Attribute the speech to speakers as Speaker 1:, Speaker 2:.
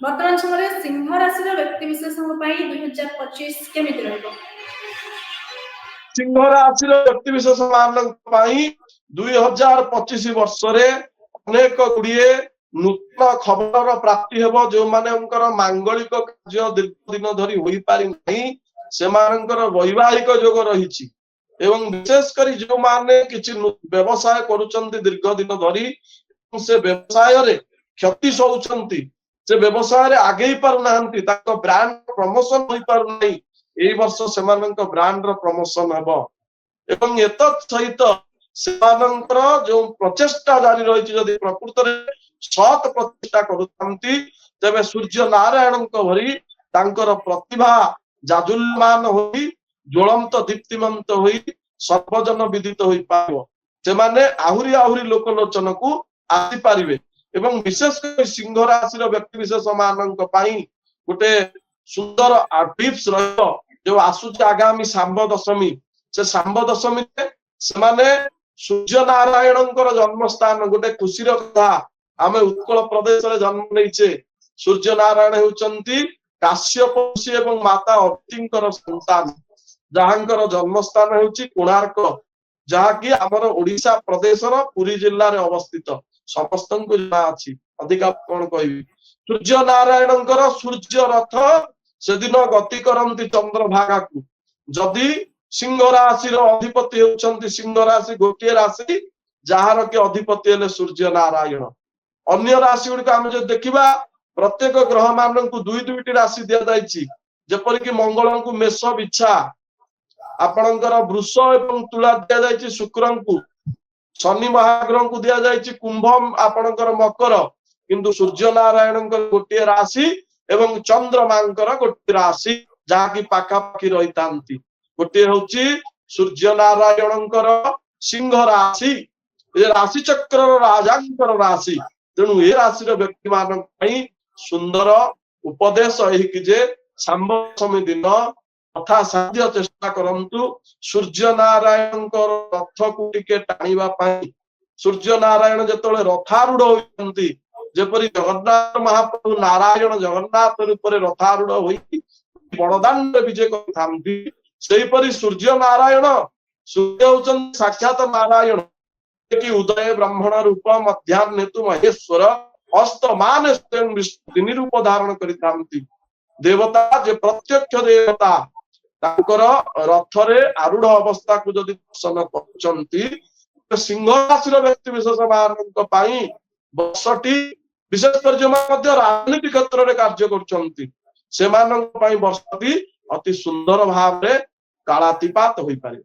Speaker 1: वर्तमान समय सिंह राशि व्यक्ति विशेष 2025 केमिति रहबो?
Speaker 2: सिंह राशि व्यक्ति विशेष मान 2025 वर्ष रे अनेक गुड़िए नूतन खबर प्राप्ति हेबो। जो माने मांगलिक कार्य दीर्घ दिन धरी होई पारि नहीं सेमानकर वैवाहिक योग रही एवं विशेष करी जो माने किछि व्यवसाय करूचंती दीर्घ दिन धरी से व्यवसाय रे क्षति सोचंती से व्यवसाय रे आगे पार नाहंती ताको ब्रांड प्रमोशन होई पार नहीं एई वर्ष सेमानक ब्रांड रो प्रमोशन हेबो। एवं एतत् सहित सेमानकर जो प्रचेष्टा जारी रही जदि प्रकृत रे सत प्रतिष्ठा करूथंती तबे सूर्य नारायण भरी तांकर प्रतिभा जाजुल्यमान होई ज्वलंत दीप्तिमंत होई सर्वजन विदित होई पाबो। सेमाने आहुरी आहुरी लोकलोचन को आसी पारिबे एवं विशेष कर सिंह राशि व्यक्ति विशेष मानक पई गोटे सुंदर टिप्स रहिबो। जो आसुच आगामी सांब दशमी से सांब दशमी से माने सूर्य नारायणकर जन्म स्थान गोटे खुशीर कथा आमे उत्कल प्रदेश रे जन्म नैचे। सूर्य नारायण हेउचंती काश्यप ऋषि एवं माता अदितिंकर संतान जहांकर जन्म स्थान हेउची कोणार्क जहाँकि आमर ओडिशा प्रदेशर पुरी जिल्ला रे अवस्थित समस्त को जना अछि। अधिका कोन कहबी सूर्य नारायणकर सूर्य रथ से दिन गति करंती चंद्रभागा को जदि सिंह राशि अधिपति होउचंती सिंह राशि गोटे राशि जहार के अधिपति हेले सूर्य नारायण। अन्य राशि गुड़िक आम जो देखा प्रत्येक ग्रह मान को दुई दुईटी राशि दि जाइए जेपरिक मंगल को मेष बिछा आपणकर वृष एवं तुला दि जाइए शुक्र को शनि महाग्रह को दि जाइए कुंभ आपणकर मकर किंतु सूर्य नारायण गोटे राशि एवं चंद्रमांकर गोटे राशि जहाँकि पाखापाखि रही था गोटे हूँ सूर्य नारायणकर सिंह राशि राशि चक्र राजांकर राशि तेणु ए राशि व्यक्ति मान सुंदर उपदेश जे सांब दशमी दिन तथा साध्य चेष्टा करंतु सूर्य नारायण रथ को टिके टाणिबा पाई। सूर्य नारायण जेतले रथारूढ़ होती जेपरी जगन्नाथ महाप्रभु नारायण जगन्नाथ रूप में रथारूढ़ होई बड़दाण्ड विजय करथांती सेहीपरि सूर्य नारायण सूर्य होचन साक्षात नारायण कि उदय ब्राह्मण रूप मध्याह्न हेतु महेश्वर अस्त मान तीन रूप धारण करिथांती देवता जे प्रत्यक्ष देवता तांकर रथरे आरूढ़ अवस्था को जदि दर्शन करचंती सिंह राशि व्यक्ति विशेष मानक पई वर्षटी विशेष कर जो राजनीति क्षेत्र में कार्य करचंती सेमानक पई वर्षटी अति सुंदर भाव रे कालातिपात होई पारे।